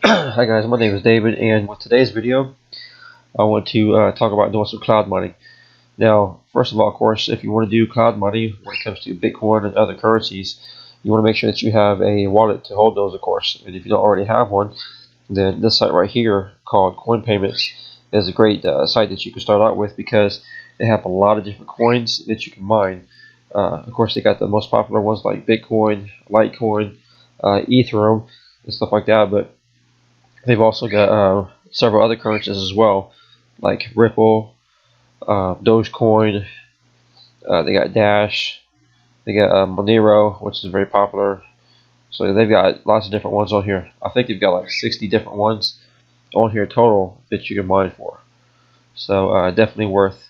Hi guys, my name is David, and with today's video, I want to talk about doing some cloud mining. Now, first of all, of course, if you want to do cloud mining when it comes to Bitcoin and other currencies, you want to make sure that you have a wallet to hold those, of course. And if you don't already have one, then this site right here called Coin Payments is a great site that you can start out with because they have a lot of different coins that you can mine. Of course, they got the most popular ones like Bitcoin, Litecoin, Ethereum, and stuff like that, but they've also got several other currencies as well, like Ripple, Dogecoin. They got Dash. They got Monero, which is very popular. So they've got lots of different ones on here. I think they've got like 60 different ones on here total that you can mine for. So definitely worth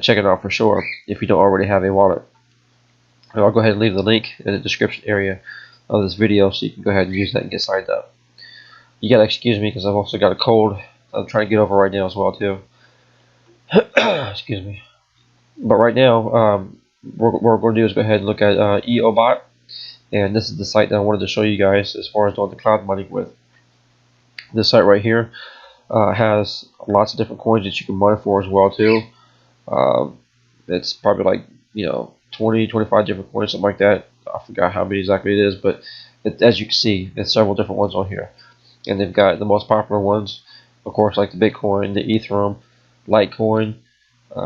checking out for sure if you don't already have a wallet. And I'll go ahead and leave the link in the description area of this video so you can go ahead and use that and get signed up. You gotta excuse me because I've also got a cold I'm trying to get over right now as well too. Excuse me. But right now, what we're going to do is go ahead and look at Eobot, and this is the site that I wanted to show you guys as far as doing the cloud mining with. This site right here has lots of different coins that you can mine for as well too. It's probably like 20, 25 different coins, something like that. I forgot how many exactly it is, but as you can see, there's several different ones on here. And they've got the most popular ones, of course, like the Bitcoin, the Ethereum, Litecoin.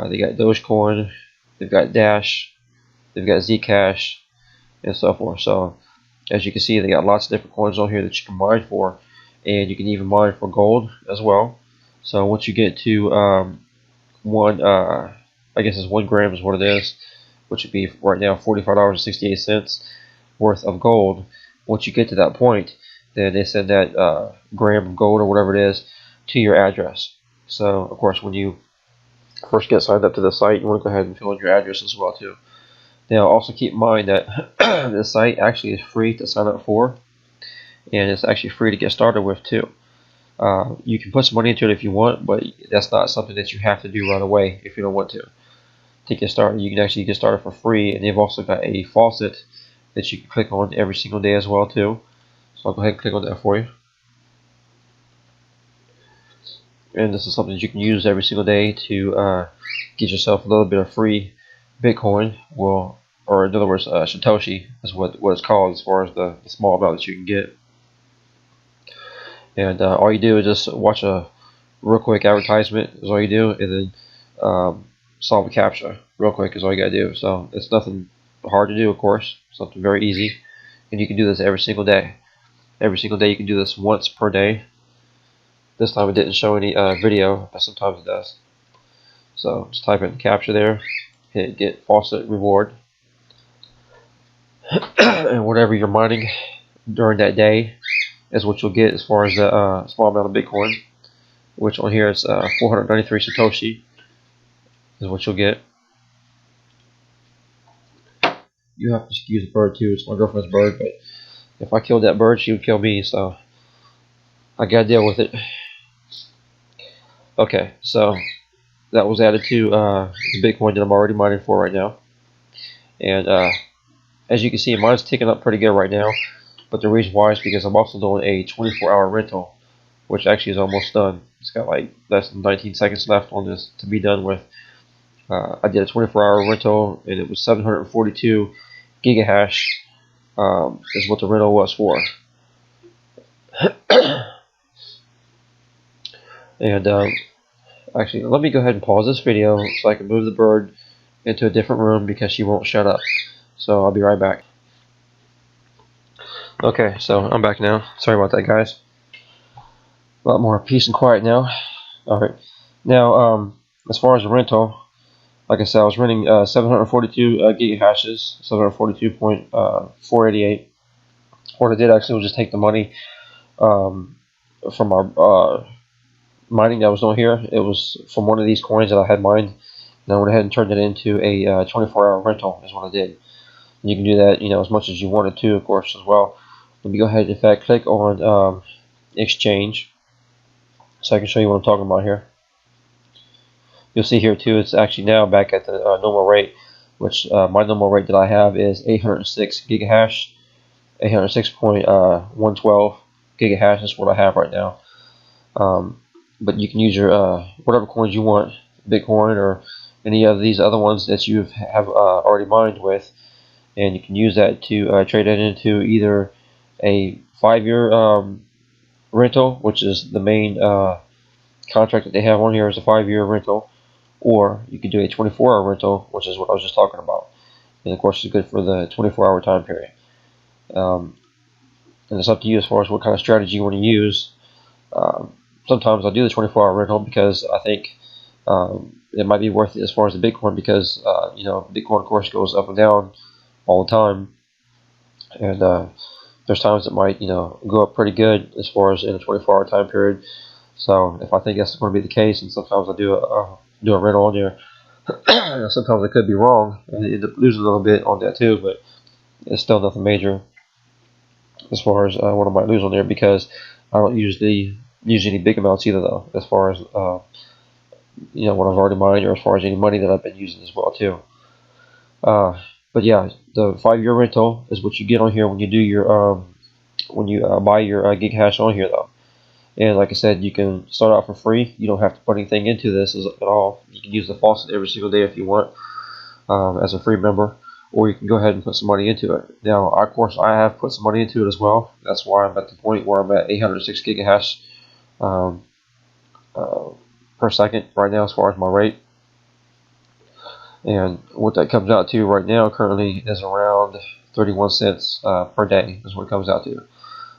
They got Dogecoin. They've got Dash. They've got Zcash, and so forth. So, as you can see, they got lots of different coins on here that you can mine for, and you can even mine for gold as well. So once you get to I guess it's 1 gram is what it is, which would be right now $45.68 worth of gold. Once you get to that point, then they send that gram of gold or whatever it is to your address. So, of course, when you first get signed up to the site, you want to go ahead and fill in your address as well too. Now, also keep in mind that this site actually is free to sign up for, and it's actually free to get started with too. You can put some money into it if you want, but that's not something that you have to do right away if you don't want to. To get started, you can actually get started for free, and they've also got a faucet that you can click on every single day as well too. So I'll go ahead and click on that for you. And this is something that you can use every single day to get yourself a little bit of free Bitcoin. Well, or in other words, Satoshi is what it's called as far as the small amount that you can get. And all you do is just watch a real quick advertisement is all you do, and then solve a CAPTCHA real quick is all you gotta do. So it's nothing hard to do, of course. Something very easy, and you can do this every single day. Every single day you can do this once per day. This time it didn't show any video, but sometimes it does. So just type in CAPTCHA there, hit get faucet reward, and whatever you're mining during that day is what you'll get as far as the small amount of Bitcoin, which on here is 493 Satoshi is what you'll get. You have to excuse the bird too, it's my girlfriend's bird, but if I killed that bird, she would kill me, so I gotta deal with it. Okay, so that was added to the Bitcoin that I'm already mining for right now. And as you can see, mine's ticking up pretty good right now. But the reason why is because I'm also doing a 24-hour rental, which actually is almost done. It's got like less than 19 seconds left on this to be done with. I did a 24-hour rental, and it was 742 gigahash. Is what the rental was for. And actually, let me go ahead and pause this video so I can move the bird into a different room because she won't shut up. So I'll be right back. Okay, so I'm back now. Sorry about that, guys. A lot more peace and quiet now. Alright. Now, as far as the rental, like I said, I was renting 742 gigahashes, 742.488. What I did actually was just take the money from our mining that was doing here. It was from one of these coins that I had mined, and I went ahead and turned it into a 24-hour rental is what I did. And you can do that, as much as you wanted to, of course, as well. Let me go ahead and, in fact, click on exchange so I can show you what I'm talking about here. You'll see here too, it's actually now back at the normal rate, which my normal rate that I have is 806 gigahash, 806.112 gigahash. That's what I have right now. But you can use your whatever coins you want, Bitcoin or any of these other ones that you have already mined with, and you can use that to trade it into either a 5-year rental, which is the main contract that they have on here is a 5-year rental, or you can do a 24-hour rental, which is what I was just talking about. And of course, it's good for the 24-hour time period. And it's up to you as far as what kind of strategy you want to use. Sometimes I do the 24-hour rental because I think it might be worth it as far as the Bitcoin, because Bitcoin of course goes up and down all the time, and there's times it might go up pretty good as far as in a 24-hour time period. So if I think that's going to be the case, and sometimes I do a rental on there, sometimes I could be wrong and end up losing a little bit on that too, but it's still nothing major as far as what I might lose on there, because I don't usually use any big amounts either, though, as far as what I've already mined, or as far as any money that I've been using as well too. But yeah, the 5-year rental is what you get on here when you do your buy your gig hash on here, though. And like I said, you can start out for free. You don't have to put anything into this at all. You can use the faucet every single day if you want, as a free member, or you can go ahead and put some money into it. Now, of course, I have put some money into it as well. That's why I'm at the point where I'm at 806 gigahash per second right now as far as my rate. And what that comes out to right now currently is around 31 cents per day is what it comes out to.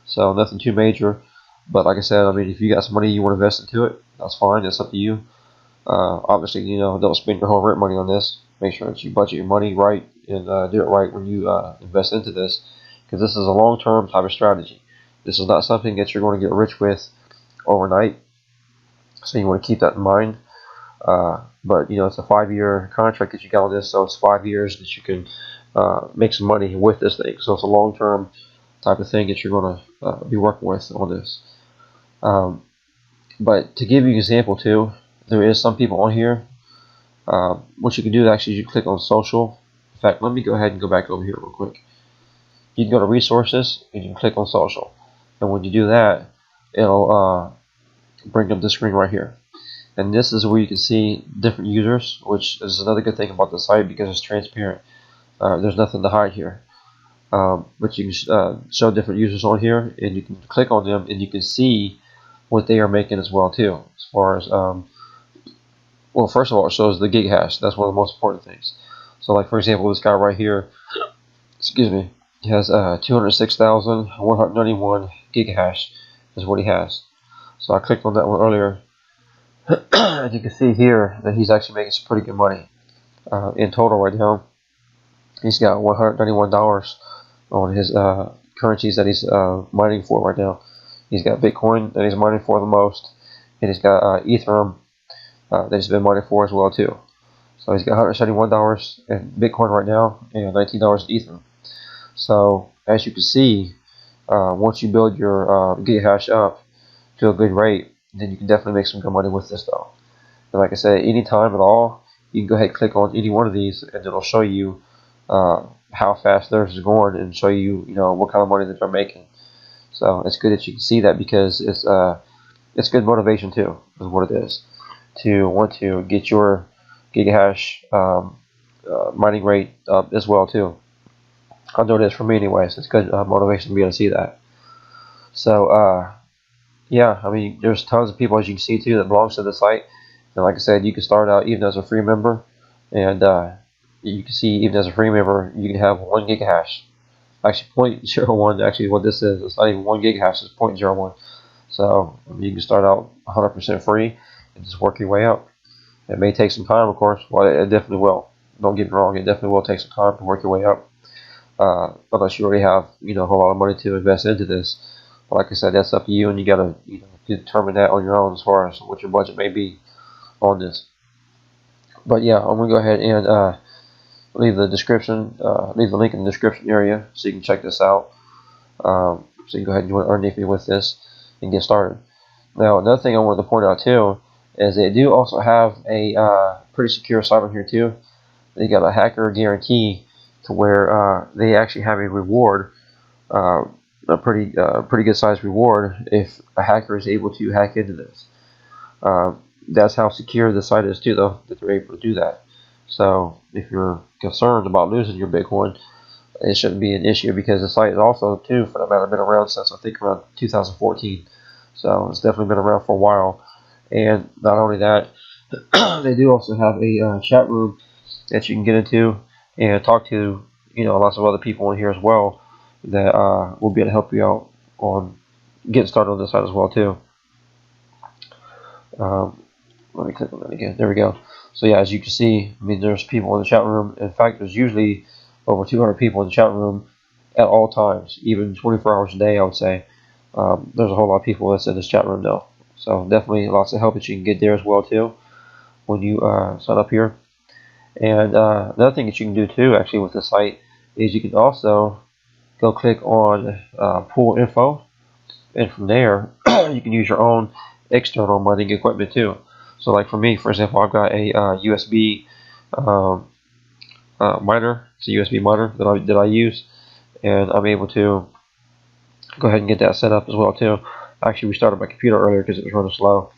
So nothing too major. But like I said, I mean, if you got some money you want to invest into it, that's fine. It's up to you. Obviously, don't spend your whole rent money on this. Make sure that you budget your money right and do it right when you invest into this, because this is a long-term type of strategy. This is not something that you're going to get rich with overnight. So you want to keep that in mind. But it's a 5-year contract that you got on this, so it's 5 years that you can make some money with this thing. So it's a long-term type of thing that you're going to be working with on this. But to give you an example too, there is some people on here. What you can do actually is you click on social. In fact, let me go ahead and go back over here real quick. You can go to resources and you can click on social. And when you do that, it'll bring up this screen right here. And this is where you can see different users, which is another good thing about the site because it's transparent. There's nothing to hide here. But you can show different users on here, and you can click on them and you can see what they are making as well too. As far as well, first of all, it shows the gig hash. That's one of the most important things. So like for example, this guy right here, excuse me, he has 206,191 gig hash is what he has. So I clicked on that one earlier. And you can see here that he's actually making some pretty good money. In total right now, he's got $191 on his currencies that he's mining for right now. He's got Bitcoin that he's mining for the most, and he's got Ethereum that he's been mining for as well too. So he's got $171 in Bitcoin right now and $19 in Ethereum. So as you can see, once you build your gig hash up to a good rate, then you can definitely make some good money with this though. And like I said, anytime at all, you can go ahead and click on any one of these, and it'll show you how fast theirs is going, and show you what kind of money that they're making. So it's good that you can see that, because it's good motivation too, is what it is, to want to get your gigahash mining rate up as well too. I know it is for me anyways. It's good motivation to be able to see that. So yeah, I mean, there's tons of people, as you can see too, that belongs to the site. And like I said, you can start out even as a free member, and you can see even as a free member, you can have 1 gigahash. Actually, 0.01. Actually, what this is, it's not even 1 gigahash. It's 0.01. So you can start out 100% free and just work your way up. It may take some time, of course. Well, it definitely will. Don't get me wrong. It definitely will take some time to work your way up, unless you already have a whole lot of money to invest into this. But like I said, that's up to you, and you gotta determine that on your own as far as what your budget may be on this. But yeah, I'm gonna go ahead and leave the description, leave the link in the description area so you can check this out. So you can go ahead and join underneath me with this and get started. Now, another thing I wanted to point out too is they do also have a pretty secure site on here too. They got a hacker guarantee to where they actually have a reward pretty good sized reward if a hacker is able to hack into this. That's how secure the site is too, though, that they're able to do that. So if you're concerned about losing your Bitcoin, it shouldn't be an issue, because the site is also, too, for that matter, been around since I think around 2014. So it's definitely been around for a while. And not only that, they do also have a chat room that you can get into and talk to, lots of other people in here as well that will be able to help you out on getting started on this site as well too. Let me click on that again. There we go. So yeah, as you can see, I mean, there's people in the chat room. In fact, there's usually over 200 people in the chat room at all times, even 24 hours a day, I would say. There's a whole lot of people that's in this chat room though. So definitely lots of help that you can get there as well too when you sign up here. And another thing that you can do too, actually, with the site is you can also go click on pool info, and from there you can use your own external mining equipment too. So like for me, for example, I've got a USB miner. It's a USB miner that I use, and I'm able to go ahead and get that set up as well too. Actually, we started my computer earlier because it was running slow.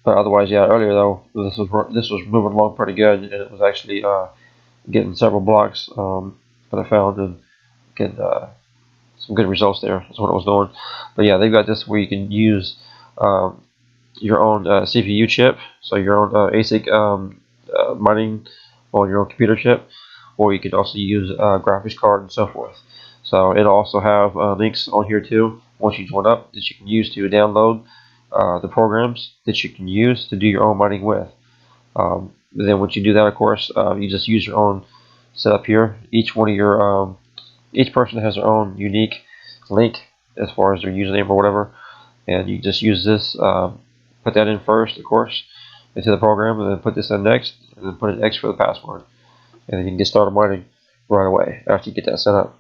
But otherwise, yeah, earlier though, this was moving along pretty good, and it was actually getting several blocks that I found, and getting some good results there. That's what I was doing. But yeah, they've got this where you can use your own CPU chip, so your own ASIC mining on your own computer chip, or you can also use a graphics card and so forth. So it'll also have links on here too, once you join up, that you can use to download the programs that you can use to do your own mining with. Then once you do that, of course, you just use your own setup here. Each one of your each person has their own unique link as far as their username or whatever, and you just use this, put that in first, of course, into the program, and then put this in next, and then put an X for the password, and then you can get started mining right away after you get that set up.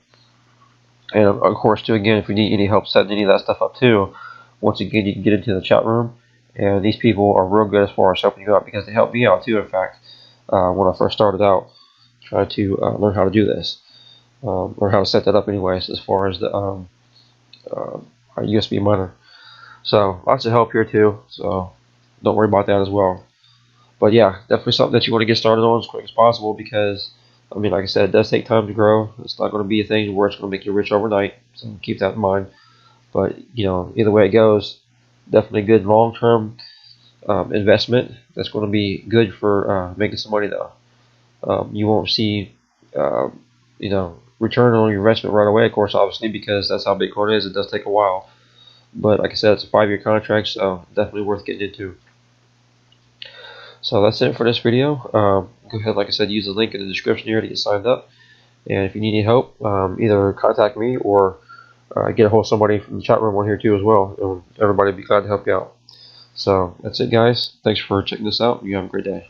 And of course, too, again, if you need any help setting any of that stuff up too, once again, you can get into the chat room, and these people are real good as far as helping you out, because they helped me out too. In fact, when I first started out, trying to learn how to do this, learn how to set that up, anyways, as far as the USB miner. So lots of help here too. So don't worry about that as well. But yeah, definitely something that you want to get started on as quick as possible, because I mean, like I said, it does take time to grow. It's not going to be a thing where it's going to make you rich overnight. So keep that in mind. But either way it goes, definitely a good long-term investment. That's going to be good for making some money though. You won't see return on your investment right away, of course, obviously, because that's how Bitcoin is. It does take a while. But like I said, it's a 5-year contract, so definitely worth getting into. So that's it for this video. Go ahead, like I said, use the link in the description here to get signed up. And if you need any help, either contact me or get a hold of somebody from the chat room on here too as well. Everybody would be glad to help you out. So that's it, guys. Thanks for checking this out. You have a great day.